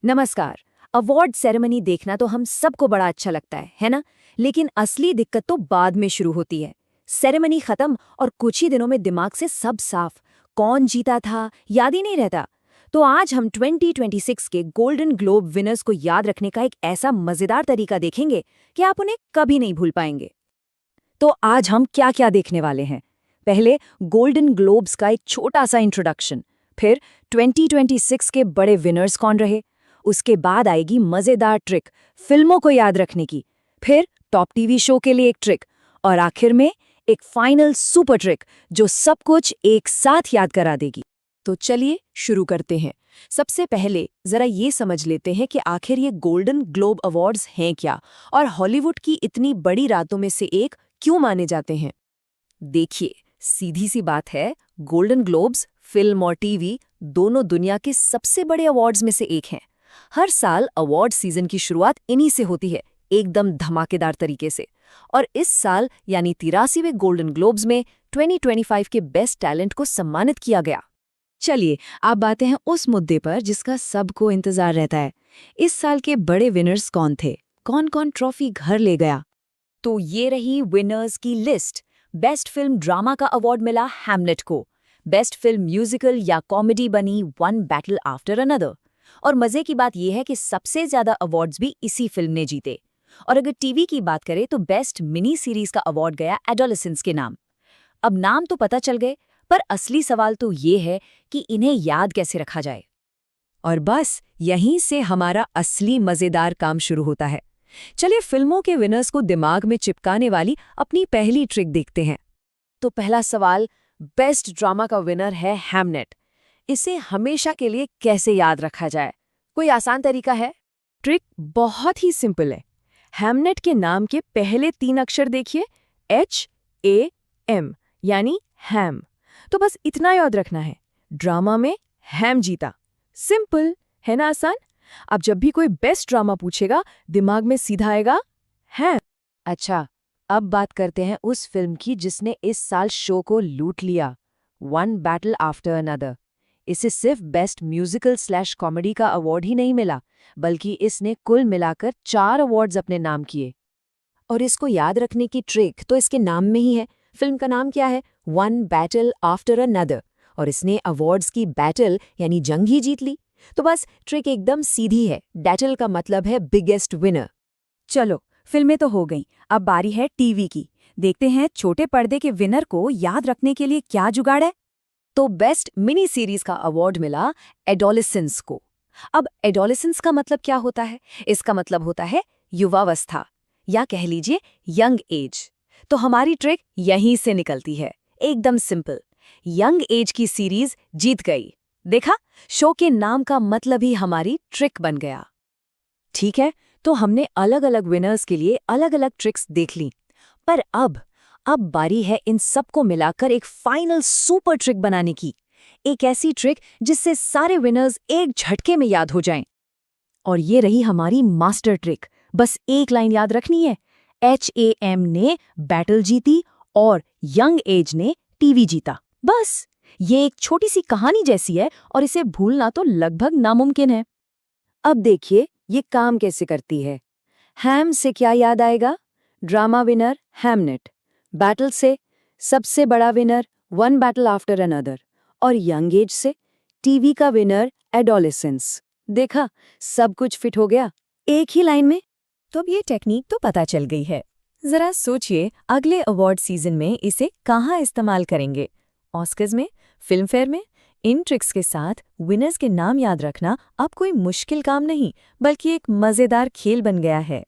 नमस्कार। Award ceremony देखना तो हम सबको बड़ा अच्छा लगता है ना? लेकिन असली दिक्कत तो बाद में शुरू होती है। सेरेमनी खत्म और कुछ ही दिनों में दिमाग से सब साफ। कौन जीता था याद ही नहीं रहता। तो आज हम 2026 के गोल्डन ग्लोब विनर्स को याद रखने का एक ऐसा मजेदार तरीका देखेंगे कि आप उन्हें कभी नहीं भूल पाएंगे। तो आज हम क्या क्या देखने वाले हैं? पहले गोल्डन ग्लोब्स का एक छोटा सा इंट्रोडक्शन, फिर 2026 के बड़े विनर्स कौन रहे, उसके बाद आएगी मजेदार ट्रिक फिल्मों को याद रखने की, फिर टॉप टीवी शो के लिए एक ट्रिक, और आखिर में एक फाइनल सुपर ट्रिक जो सब कुछ एक साथ याद करा देगी। तो चलिए शुरू करते हैं। सबसे पहले जरा ये समझ लेते हैं कि आखिर ये गोल्डन ग्लोब अवार्ड्स हैं क्या और हॉलीवुड की इतनी बड़ी रातों में से एक क्यों माने जाते हैं। देखिए, सीधी सी बात है, गोल्डन ग्लोब्स फिल्म और टीवी दोनों दुनिया के सबसे बड़े अवार्ड्स में से एक हैं। हर साल अवार्ड सीजन की शुरुआत इन्हीं से होती है, एकदम धमाकेदार तरीके से। और इस साल यानी 83वें गोल्डन ग्लोब्स में 2025 के बेस्ट टैलेंट को सम्मानित किया गया। चलिए अब आते हैं उस मुद्दे पर जिसका सबको इंतजार रहता है। इस साल के बड़े विनर्स कौन थे, कौन कौन ट्रॉफी घर ले गया? तो ये रही विनर्स की लिस्ट। बेस्ट फिल्म ड्रामा का अवार्ड मिला हैमलेट को। बेस्ट फिल्म म्यूजिकल या कॉमेडी बनी वन बैटल आफ्टर अनदर। और मजे की बात यह है कि सबसे ज्यादा अवार्ड्स भी इसी फिल्म ने जीते। और अगर टीवी की बात करें तो बेस्ट मिनी सीरीज का अवार्ड गया एडोलेसेंस के नाम। अब नाम तो पता चल गए, पर असली सवाल तो ये है कि इन्हें याद कैसे रखा जाए। और बस यहीं से हमारा असली मजेदार काम शुरू होता है। चलिए फिल्मों के विनर्स को दिमाग में चिपकाने वाली अपनी पहली ट्रिक देखते हैं। तो पहला सवाल, बेस्ट ड्रामा का विनर है हैमलेट। इसे हमेशा के लिए कैसे याद रखा जाए? कोई आसान तरीका है? ट्रिक बहुत ही सिंपल है। हैमलेट के नाम के पहले 3 अक्षर देखिए, HAM यानी हैम। तो बस इतना याद रखना है, ड्रामा में हैम जीता। सिंपल है ना, आसान? अब जब भी कोई बेस्ट ड्रामा पूछेगा दिमाग में सीधा आएगा हैम। अच्छा, अब बात करते हैं उस फिल्म की जिसने इस साल शो को लूट लिया, वन बैटल आफ्टर अनदर। इसे सिर्फ बेस्ट म्यूजिकल / कॉमेडी का अवार्ड ही नहीं मिला, बल्कि इसने कुल मिलाकर 4 अवार्ड्स अपने नाम किए। और इसको याद रखने की ट्रिक तो इसके नाम में ही है। फिल्म का नाम क्या है? One battle after another. और इसने अवार्ड्स की बैटल यानी जंग ही जीत ली। तो बस ट्रिक एकदम सीधी है। बैटल का मतलब है बिगेस्ट विनर। चलो फिल्में तो हो गईं, अब बारी है टीवी की। देखते हैं छोटे पर्दे के विनर को याद रखने के लिए क्या जुगाड़ है। तो बेस्ट मिनी सीरीज का अवार्ड मिला एडोलेसेंस को। अब एडोलेसेंस का मतलब क्या होता है? इसका मतलब होता है युवावस्था, या कह लीजिए यंग एज। तो हमारी ट्रिक यहीं से निकलती है, एकदम सिंपल। यंग एज की सीरीज जीत गई। देखा, शो के नाम का मतलब ही हमारी ट्रिक बन गया। ठीक है, तो हमने अलग अलग विनर्स के लिए अलग अलग ट्रिक्स देख ली, पर अब बारी है इन सबको मिलाकर एक फाइनल सुपर ट्रिक बनाने की। एक ऐसी ट्रिक जिससे सारे विनर्स एक झटके में याद हो जाएं। और ये रही हमारी मास्टर ट्रिक। बस एक लाइन याद रखनी है, HAM ने बैटल जीती और यंग एज ने टीवी जीता। बस ये एक छोटी सी कहानी जैसी है और इसे भूलना तो लगभग नामुमकिन है। अब देखिए ये काम कैसे करती है। हैम से क्या याद आएगा? Drama winner Hamlet. बैटल से सबसे बड़ा winner one battle after another. और यंग एज से टीवी का विनर एडोलेसेंस। देखा, सब कुछ फिट हो गया एक ही लाइन में। तो अब ये टेक्निक तो पता चल गई है। जरा सोचिए अगले अवार्ड सीजन में इसे कहाँ इस्तेमाल करेंगे? ऑस्कर्स में, फिल्म फेयर में? इन ट्रिक्स के साथ विनर्स के नाम याद रखना अब कोई मुश्किल काम नहीं, बल्कि एक मजेदार खेल बन गया है।